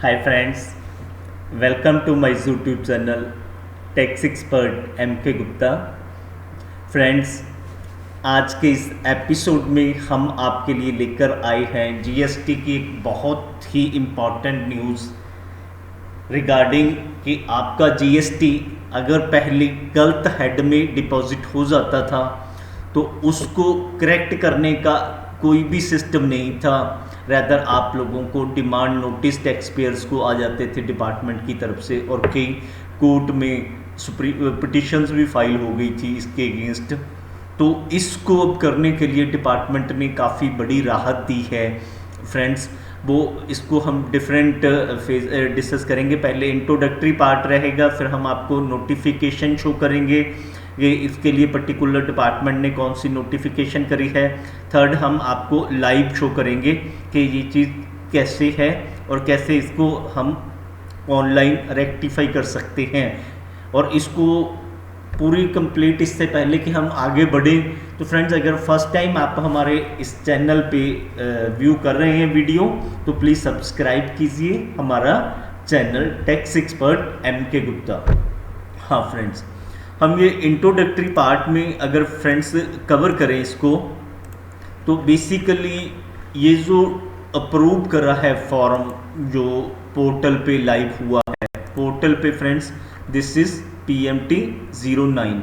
Hi friends, welcome to my YouTube channel tax expert M K Gupta. Friends, आज के इस episode में हम आपके लिए लेकर आए हैं जीएसटी की एक बहुत ही इम्पॉर्टेंट न्यूज़ रिगार्डिंग कि आपका जीएसटी अगर पहले गलत हेड में डिपॉजिट हो जाता था तो उसको करेक्ट करने का कोई भी सिस्टम नहीं था। रैदर आप लोगों को डिमांड नोटिस टैक्स पेयर्स को आ जाते थे डिपार्टमेंट की तरफ से, और कई कोर्ट में पिटिशंस भी फाइल हो गई थी इसके अगेंस्ट। तो इसको अब करने के लिए डिपार्टमेंट ने काफ़ी बड़ी राहत दी है फ्रेंड्स। वो इसको हम डिफरेंट फेज डिस्कस करेंगे। पहले इंट्रोडक्टरी पार्ट रहेगा, फिर हम आपको नोटिफिकेशन शो करेंगे ये इसके लिए पर्टिकुलर डिपार्टमेंट ने कौन सी नोटिफिकेशन करी है। थर्ड, हम आपको लाइव शो करेंगे कि ये चीज़ कैसे है और कैसे इसको हम ऑनलाइन रेक्टिफाई कर सकते हैं। और इसको पूरी कंप्लीट इससे पहले कि हम आगे बढ़ें, तो फ्रेंड्स अगर फर्स्ट टाइम आप हमारे इस चैनल पे व्यू कर रहे हैं वीडियो, तो प्लीज़ सब्सक्राइब कीजिए हमारा channel tax expert M K Gupta. हाँ फ्रेंड्स, हम ये इंट्रोडक्टरी पार्ट में अगर फ्रेंड्स कवर करें इसको, तो बेसिकली ये जो अप्रूव करा है फॉर्म जो पोर्टल पे लाइव हुआ है, पोर्टल पे फ्रेंड्स दिस इज PMT 09।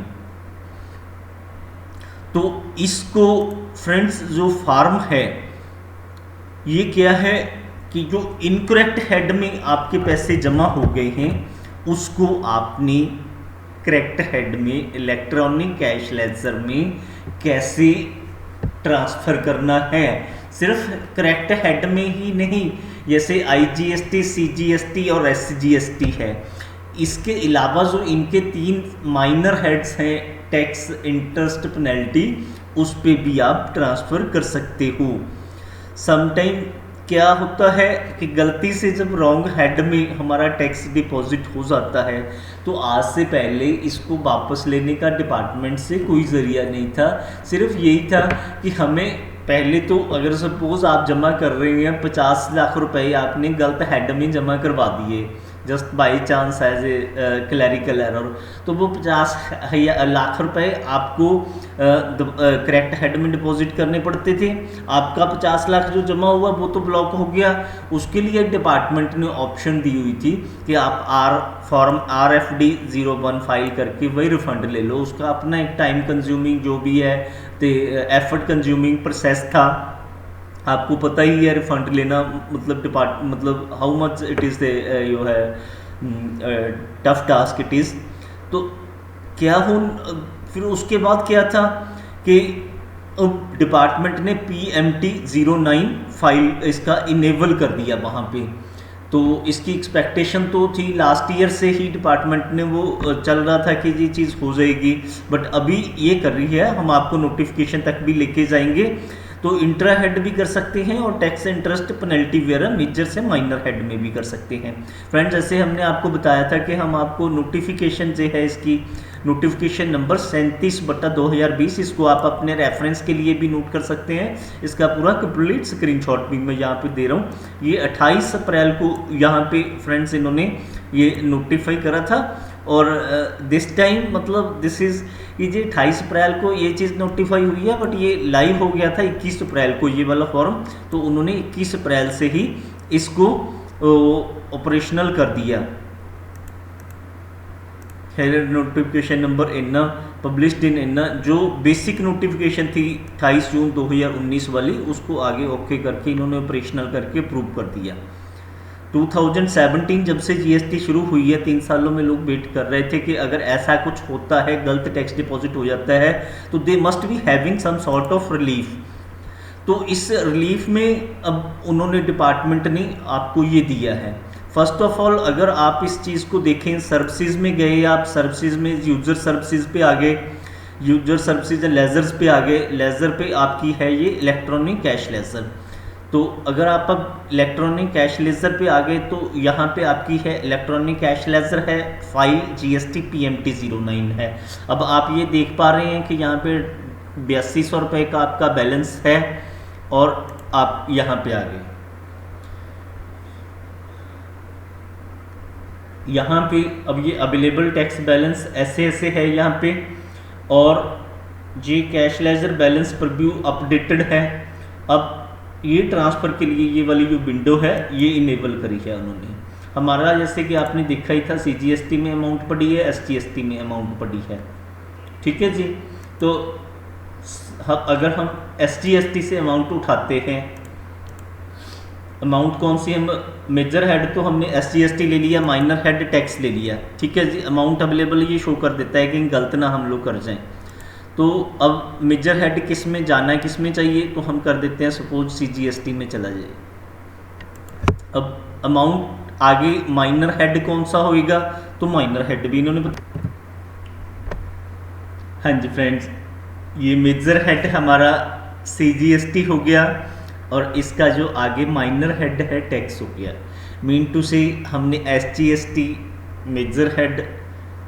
तो इसको फ्रेंड्स जो फॉर्म है ये क्या है कि जो इनकरेक्ट हेड में आपके पैसे जमा हो गए हैं उसको आपने करेक्ट हेड में इलेक्ट्रॉनिक कैश लेजर में कैसे ट्रांसफ़र करना है। सिर्फ करेक्ट हेड में ही नहीं, जैसे IGST, CGST और SGST है, इसके अलावा जो इनके 3 माइनर हेड्स हैं टैक्स, इंटरेस्ट, पेनल्टी, उस पे भी आप ट्रांसफ़र कर सकते हो। समटाइम क्या होता है कि गलती से जब रॉन्ग हेड में हमारा टैक्स डिपॉजिट हो जाता है तो आज से पहले इसको वापस लेने का डिपार्टमेंट से कोई ज़रिया नहीं था। सिर्फ यही था कि हमें पहले तो अगर सपोज़ आप जमा कर रहे हैं 50 लाख रुपए, आपने गलत हेड में जमा करवा दिए just by chance as a clerical error, तो वो 50 लाख रुपए आपको करेक्ट हेड में डिपॉजिट करने पड़ते थे। आपका 50 लाख जो जमा हुआ वो तो ब्लॉक हो गया। उसके लिए डिपार्टमेंट ने ऑप्शन दी हुई थी कि आप फॉर्म RFD 01 फाइल करके वही रिफंड ले लो। उसका अपना एक टाइम कंज्यूमिंग जो भी है तो एफर्ट कंज्यूमिंग प्रोसेस था। आपको पता ही है रिफंड लेना मतलब हाउ मच इट इज़ यो है टफ टास्क इट इज़। तो क्या हो फिर उसके बाद क्या था कि अब डिपार्टमेंट ने PMT 09 फाइल इसका इनेबल कर दिया वहाँ पे। तो इसकी एक्सपेक्टेशन तो थी लास्ट ईयर से ही, डिपार्टमेंट ने वो चल रहा था कि ये चीज़ हो जाएगी, बट अभी ये कर रही है। हम आपको नोटिफिकेशन तक भी लेके जाएंगे। तो इंट्रा हेड भी कर सकते हैं और टैक्स, इंटरेस्ट, पेनल्टी वगैरह मेजर से माइनर हेड में भी कर सकते हैं। फ्रेंड्स, जैसे हमने आपको बताया था कि हम आपको नोटिफिकेशन जो है इसकी नोटिफिकेशन नंबर 37/2020, इसको आप अपने रेफरेंस के लिए भी नोट कर सकते हैं। इसका पूरा कंप्लीट स्क्रीनशॉट भी मैं यहाँ पे दे रहा हूँ। ये 28 अप्रैल को यहाँ पे फ्रेंड्स इन्होंने ये नोटिफाई करा था, और दिस टाइम मतलब दिस इज़ ये जो 28 अप्रैल को ये चीज़ नोटिफाई हुई है, बट ये लाइव हो गया था 21 अप्रैल को ये वाला फॉर्म। तो उन्होंने 21 अप्रैल से ही इसको ऑपरेशनल कर दिया। नोटिफिकेशन नंबर इतना पब्लिश्ड इन इतना, जो बेसिक नोटिफिकेशन थी 28 जून 2019 वाली, उसको आगे ओके करके इन्होंने ऑपरेशनल करके अप्रूव कर दिया। 2017 जब से GST शुरू हुई है, 3 सालों में लोग वेट कर रहे थे कि अगर ऐसा कुछ होता है, गलत टैक्स डिपॉजिट हो जाता है, तो they must be having some sort of relief. तो इस रिलीफ में अब उन्होंने डिपार्टमेंट ने आपको ये दिया है। फर्स्ट ऑफ ऑल, अगर आप इस चीज़ को देखें, सर्विसेज में गए, आप सर्विसेज में यूजर सर्विसेज पे आ गए, यूजर सर्विसेज लेजर्स पे आ गए। लेजर पे आपकी है ये इलेक्ट्रॉनिक कैश लेजर। तो अगर आप अब इलेक्ट्रॉनिक कैश लेजर पे आ गए तो यहाँ पे आपकी है इलेक्ट्रॉनिक कैश लेजर है, फाइल GST PMT 09 है। अब आप ये देख पा रहे हैं कि यहाँ पे 8200 रुपये का आपका बैलेंस है, और आप यहाँ पे आ गए। यहाँ पे अब ये अवेलेबल टैक्स बैलेंस ऐसे ऐसे है यहाँ पे, और ये cash ledger balance preview updated है। अब ये ट्रांसफ़र के लिए ये वाली जो विंडो है ये इनेबल करी है उन्होंने। हमारा जैसे कि आपने देखा ही था, CGST में अमाउंट पड़ी है, SGST में अमाउंट पड़ी है, ठीक है जी। तो अगर हम SGST से अमाउंट उठाते हैं, अमाउंट कौन सी, हम मेजर हेड तो हमने SGST ले लिया, माइनर हेड टैक्स ले लिया, ठीक है जी। अमाउंट अवेलेबल ये शो कर देता है कि गलत ना हम लोग कर जाएं। तो अब मेजर हेड किस में जाना है, किस में चाहिए, तो हम कर देते हैं सपोज CGST में चला जाए। अब अमाउंट आगे माइनर हेड कौन सा होएगा, तो माइनर हेड भी इन्होंने हाँ जी फ्रेंड्स, ये मेजर हेड हमारा CGST हो गया, और इसका जो आगे माइनर हेड है टैक्स हो गया। मीन टू से हमने SGST मेजर हेड,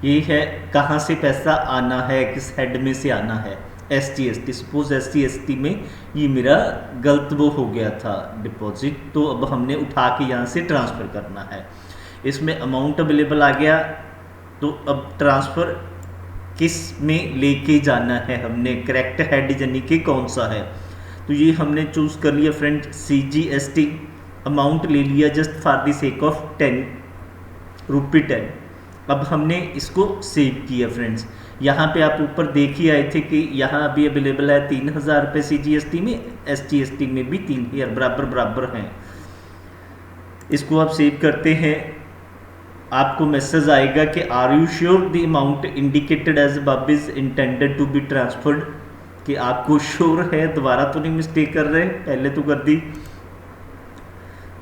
ये है कहाँ से पैसा आना है, किस हेड में से आना है, SGST। सपोज SGST में ये मेरा गलत वो हो गया था डिपॉजिट, तो अब हमने उठा के यहाँ से ट्रांसफ़र करना है। इसमें अमाउंट अवेलेबल आ गया, तो अब ट्रांसफ़र किस में लेके जाना है हमने, करेक्ट हेड यानी कि कौन सा है, तो ये हमने चूज़ कर लिया फ्रेंड CGST। अमाउंट ले लिया just for the sake of 10 रुपये 10। अब हमने इसको सेव किया फ्रेंड्स। यहाँ पे आप ऊपर देख ही आए थे कि यहाँ अभी अवेलेबल है 3000 रुपये CGST में, SGST में भी 3000 बराबर बराबर हैं। इसको आप सेव करते हैं, आपको मैसेज आएगा कि are you sure the amount indicated as above is intended to be transferred, कि आपको श्योर है, दोबारा तो नहीं मिस्टेक कर रहे, पहले तो कर दी।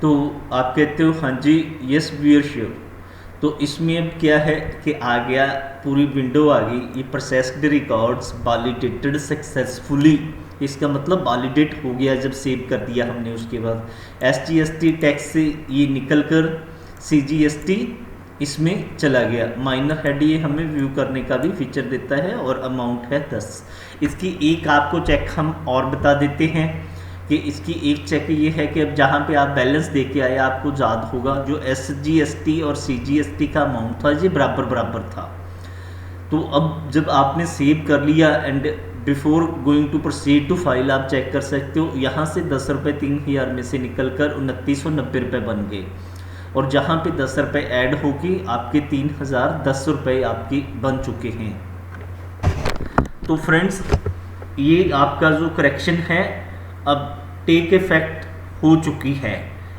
तो आप कहते हो हाँ जी यस वी आर श्योर। तो इसमें अब क्या है कि आ गया, पूरी विंडो आ गई, ये प्रोसेस्ड रिकॉर्ड्स वैलिडेटेड सक्सेसफुली, इसका मतलब वैलिडेट हो गया जब सेव कर दिया हमने। उसके बाद SGST टैक्स से ये निकल कर CGST इसमें चला गया। माइनर हेड ये हमें व्यू करने का भी फीचर देता है, और अमाउंट है 10। इसकी एक आपको चेक हम और बता देते हैं कि इसकी एक चेक ये है कि अब जहाँ पे आप बैलेंस दे के आए, आपको याद होगा जो SGST और CGST का अमाउंट था ये बराबर बराबर था। तो अब जब आपने सेव कर लिया and before going to proceed to file, आप चेक कर सकते हो यहाँ से 10 रुपये 3000 में से निकल कर 2990 रुपये बन गए, और जहाँ पे 10 रुपये ऐड होगी आपके 3010 रुपये आपके बन चुके हैं। तो फ्रेंड्स ये आपका जो करेक्शन है अब टेक इफेक्ट हो चुकी है।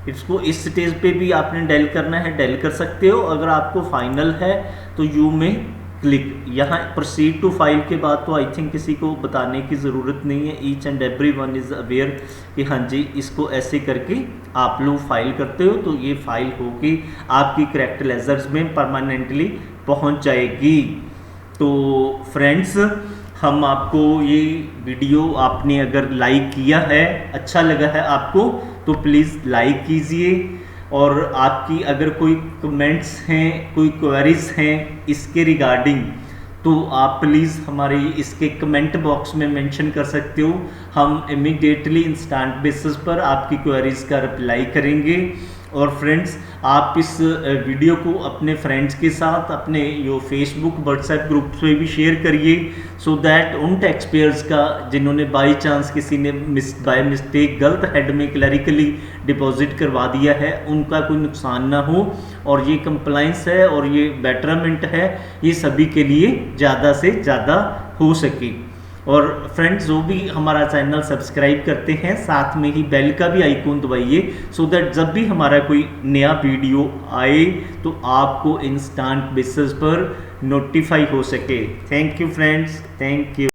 इसको इस स्टेज पे भी आपने डेल करना है, डेल कर सकते हो। अगर आपको फाइनल है तो यू में क्लिक, यहाँ प्रोसीड टू फाइल के बाद तो आई थिंक किसी को बताने की ज़रूरत नहीं है, each and every one is aware कि हाँ जी इसको ऐसे करके आप लोग फाइल करते हो, तो ये फाइल होगी आपकी करेक्ट लेजर्स में परमानेंटली पहुँच जाएगी। तो फ्रेंड्स हम आपको ये वीडियो, आपने अगर लाइक किया है, अच्छा लगा है आपको, तो प्लीज़ लाइक कीजिए, और आपकी अगर कोई कमेंट्स हैं, कोई क्वेरीज हैं इसके रिगार्डिंग, तो आप प्लीज़ हमारे इसके कमेंट बॉक्स में मेंशन कर सकते हो। हम इमीडिएटली इंस्टेंट बेसिस पर आपकी क्वेरीज का रिप्लाई करेंगे। और फ्रेंड्स आप इस वीडियो को अपने फ्रेंड्स के साथ अपने जो फेसबुक व्हाट्सएप ग्रुप पे भी शेयर करिए, सो दैट उन टैक्स पेयर्स का जिन्होंने बाई चांस किसी ने बाय मिस्टेक गलत हेड में क्लरिकली डिपॉजिट करवा दिया है, उनका कोई नुकसान ना हो। और ये कंप्लाइंस है और ये बेटरमेंट है, ये सभी के लिए ज़्यादा से ज़्यादा हो सके। और फ्रेंड्स जो भी हमारा चैनल सब्सक्राइब करते हैं, साथ में ही बेल का भी आइकॉन दबाइए, सो दैट जब भी हमारा कोई नया वीडियो आए तो आपको इंस्टेंट बेसिस पर नोटिफाई हो सके। Thank you friends, thank you.